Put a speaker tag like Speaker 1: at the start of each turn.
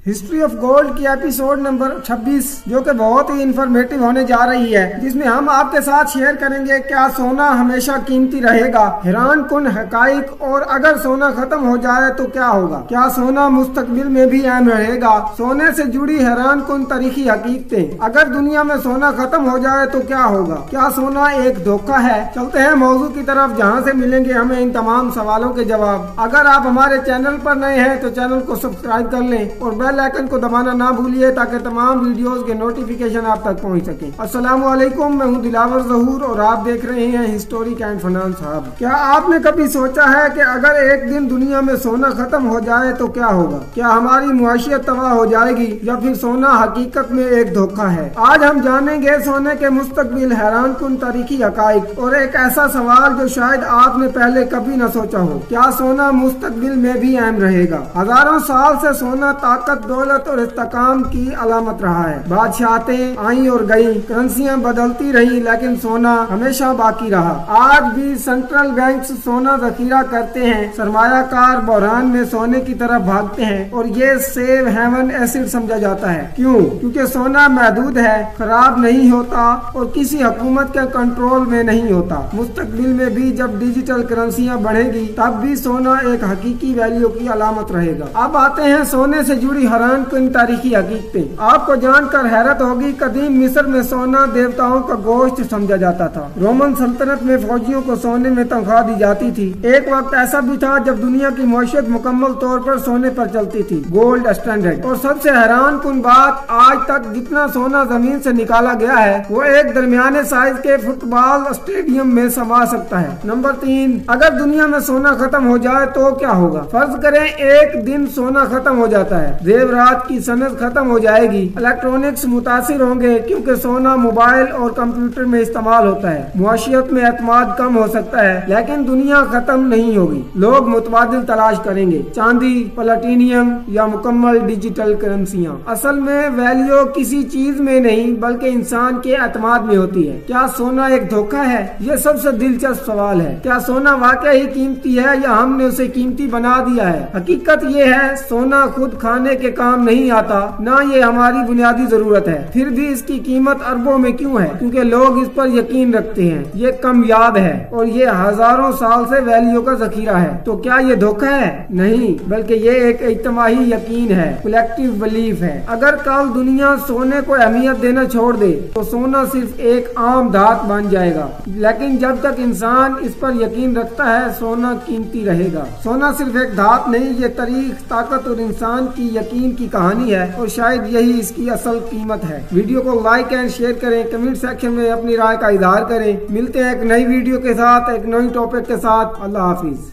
Speaker 1: History of gold کی episode number 26 جو کہ بہت ہی انفارمیٹو ہونے جا رہی ہے، جس میں ہم آپ کے ساتھ شیئر کریں گے کیا سونا ہمیشہ قیمتی رہے گا، حیران کن حقائق، اور اگر سونا ختم ہو جائے تو کیا ہوگا، کیا سونا مستقبل میں بھی اہم رہے گا، سونے سے جڑی حیران کن تاریخی حقیقتیں، اگر دنیا میں سونا ختم ہو جائے تو کیا ہوگا، کیا سونا ایک دھوکہ ہے۔ چلتے ہیں موضوع کی طرف، جہاں سے ملیں گے ہمیں ان تمام سوالوں کے جواب۔ اگر آپ ہمارے چینل پر نئے ہیں تو چینل کو سبسکرائب کر لیں اور بیل آئیکن کو دبانا نہ بھولیے تاکہ تمام ویڈیوز کے نوٹیفیکیشن آپ تک پہنچ سکیں۔ السلام علیکم، میں ہوں دلاور ظہور اور آپ دیکھ رہے ہیں ہسٹورک اینڈ فنانس ہب۔ کیا آپ نے کبھی سوچا ہے کہ اگر ایک دن دنیا میں سونا ختم ہو جائے تو کیا ہوگا؟ کیا ہماری معیشت تباہ ہو جائے گی یا پھر سونا حقیقت میں ایک دھوکہ ہے؟ آج ہم جانیں گے سونے کے مستقبل، حیران کن تاریخی حقائق اور ایک ایسا سوال جو شاید آپ نے پہلے کبھی نہ سوچا ہو، کیا سونا مستقبل میں بھی اہم رہے گا؟ ہزاروں سال سے سونا طاقت، دولت اور استحکام کی علامت رہا ہے۔ بادشاہتیں آئیں اور گئیں، کرنسیاں بدلتی رہیں، لیکن سونا ہمیشہ باقی رہا۔ آج بھی سینٹرل بینکس سونا ذخیرہ کرتے ہیں، سرمایہ کار بحران میں سونے کی طرف بھاگتے ہیں اور یہ سیو ہیون ایسڈ سمجھا جاتا ہے۔ کیوں؟ کیونکہ سونا محدود ہے، خراب نہیں ہوتا اور کسی حکومت کے کنٹرول میں نہیں ہوتا۔ مستقبل میں بھی جب ڈیجیٹل کرنسیاں بڑھیں گی تب بھی سونا ایک حقیقی ویلیو کی علامت رہے گا۔ اب آتے ہیں سونے سے جڑی حیران کن تاریخی حقیقتیں۔ آپ کو جان کر حیرت ہوگی، قدیم مصر میں سونا دیوتاؤں کا گوشت سمجھا جاتا تھا۔ رومن سلطنت میں فوجیوں کو سونے میں تنخواہ دی جاتی تھی۔ ایک وقت ایسا بھی تھا جب دنیا کی معیشت مکمل طور پر سونے پر چلتی تھی، گولڈ اسٹینڈرڈ۔ اور سب سے حیران کن بات، آج تک جتنا سونا زمین سے نکالا گیا ہے وہ ایک درمیانے سائز کے فٹ بال اسٹیڈیم میں سما سکتا ہے۔ نمبر 3، اگر دنیا میں سونا ختم ہو جائے تو کیا ہوگا؟ فرض کریں ایک دن سونا ختم ہو جاتا ہے، زیورات کی صنعت ختم ہو جائے گی، الیکٹرونکس متاثر ہوں گے کیونکہ سونا موبائل اور کمپیوٹر میں استعمال ہوتا ہے، معاشیت میں اعتماد کم ہو سکتا ہے، لیکن دنیا ختم نہیں ہوگی۔ لوگ متبادل تلاش کریں گے، چاندی، پلاٹینیم یا مکمل ڈیجیٹل کرنسیاں۔ اصل میں ویلیو کسی چیز میں نہیں بلکہ انسان کے اعتماد میں ہوتی ہے۔ کیا سونا ایک دھوکہ ہے؟ یہ سب سے دلچسپ سوال ہے۔ کیا سونا واقعی قیمتی ہے یا ہم نے اسے قیمتی بنا دیا ہے؟ حقیقت یہ ہے، سونا خود کھانے کے کام نہیں آتا، نہ یہ ہماری بنیادی ضرورت ہے، پھر بھی اس کی قیمت اربوں میں کیوں ہے؟ کیونکہ لوگ اس پر یقین رکھتے ہیں۔ یہ کم یاد ہے اور یہ ہزاروں سال سے ویلیو کا ذخیرہ ہے۔ تو کیا یہ دھوکہ ہے؟ نہیں، بلکہ یہ ایک اجتماعی یقین ہے، کلیکٹیو بلیف ہے۔ اگر کل دنیا سونے کو اہمیت دینا چھوڑ دے تو سونا صرف ایک عام دھات بن جائے گا، لیکن جب تک انسان اس پر یقین رکھتا ہے سونا قیمتی رہے گا۔ سونا صرف ایک دھات نہیں، یہ تاریخ، طاقت اور انسان کی یقین کی کہانی ہے، اور شاید یہی اس کی اصل قیمت ہے۔ ویڈیو کو لائک اینڈ شیئر کریں، کمنٹ سیکشن میں اپنی رائے کا اظہار کریں۔ ملتے ہیں ایک نئی ویڈیو کے ساتھ، ایک نئی ٹاپک کے ساتھ۔ اللہ حافظ۔